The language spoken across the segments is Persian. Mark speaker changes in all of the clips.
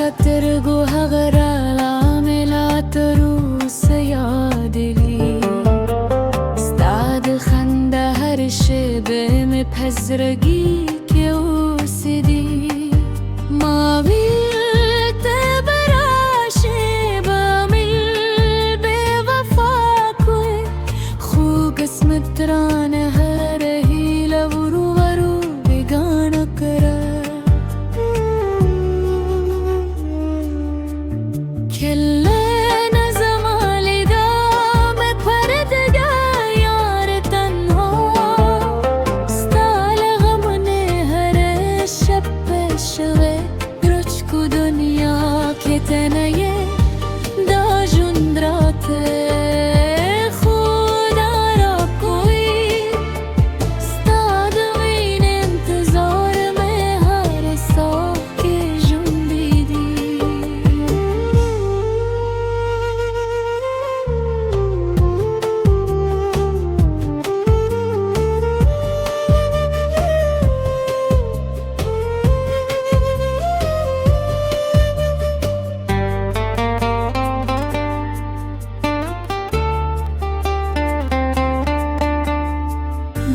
Speaker 1: ترجوها غرالة ملات روس يادلي استعد خنده هرشي بمبهزرقي كيوسدي ما بيت براشي بميل بوفاكوي خو قسم تران هرهي لورو ورو بيغانا كرا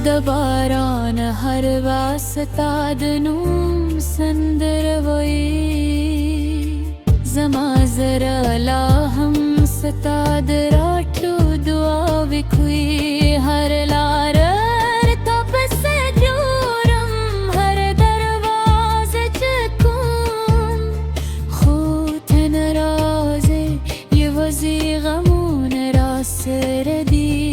Speaker 1: دباران هر واسطه دنوم سندروی زما زر لاهم ستاد راتلو دعا بکوی هر لارر تپس جورم هر دروازه چکم خود نرازه یه وزی غمون راس ردی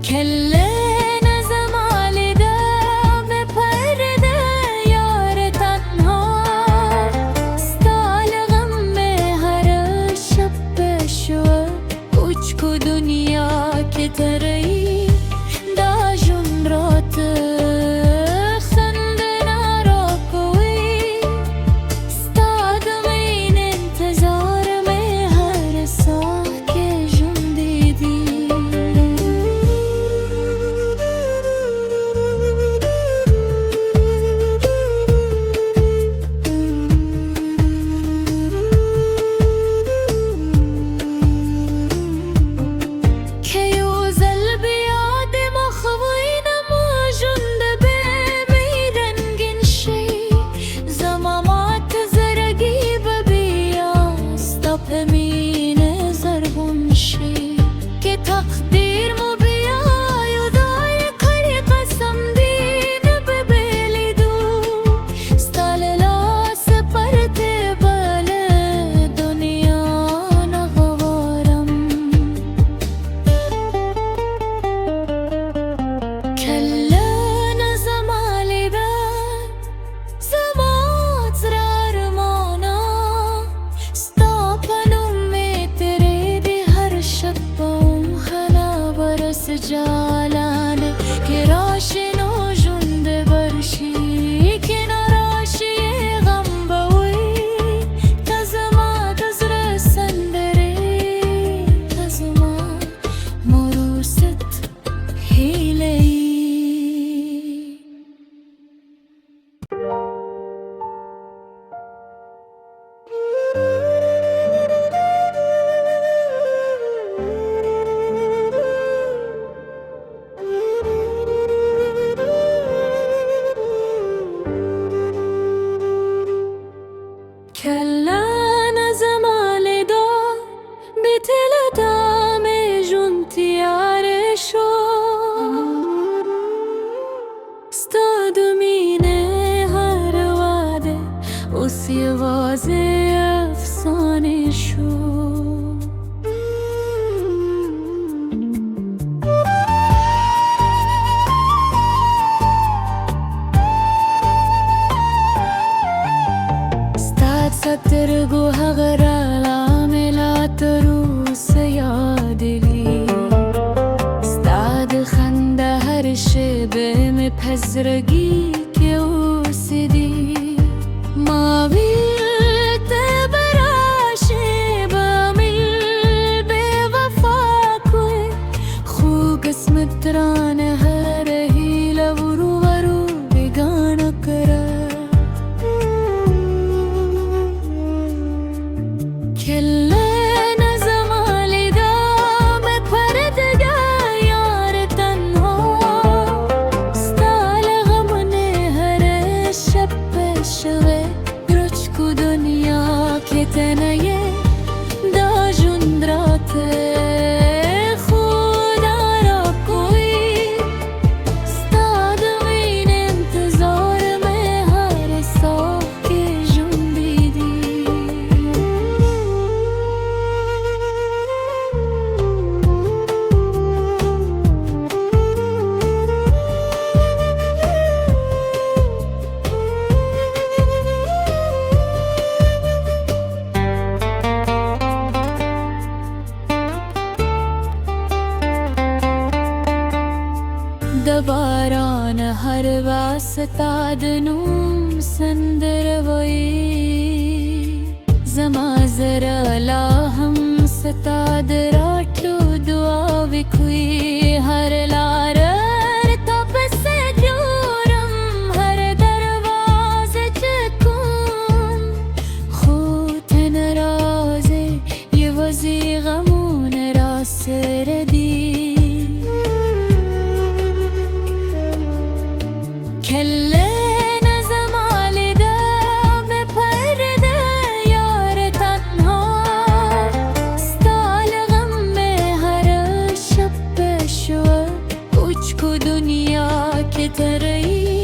Speaker 1: كلنا زمالي دا بپرده یار تنها ستال غمه هر شب شو کوچ کو دنیا که تری دا جون رات خندنا را کوی ستاد من انتظار میں ہر ساہ کے جون دیدی تقدیر مو بیای و دای کاری قسم دین ببیلی دو ستال لاس پرت بال دنیا نغوارم کلنا زمالی بد زمات زرار مانا ستاپنو می تری دی هر شب برس جالان که راشنو جند برشی که نراشی غم بوی تزما تزر سندری تزما مروست هیلی كلنا زمالي دا بتل دام جنتي عرشو استاد مينه هر واده وسي وازي افسانه شو ترجوها غرالة ملات روس يادلي استعد خنده هرشي بمبهزرقي كيوسدي ما بيت براشي بميل بوفاكوي خو قسم تران هرهي لورو ورو بيغانا كرا باران هر واسطه دنوم سندروی زما زرا لا هم ستاد راتلو دعا وکوی هر لارر تب سے جورم هر دروازه چکم خود نرازه یه وزی غمون را سردی کله दुनिया के तरई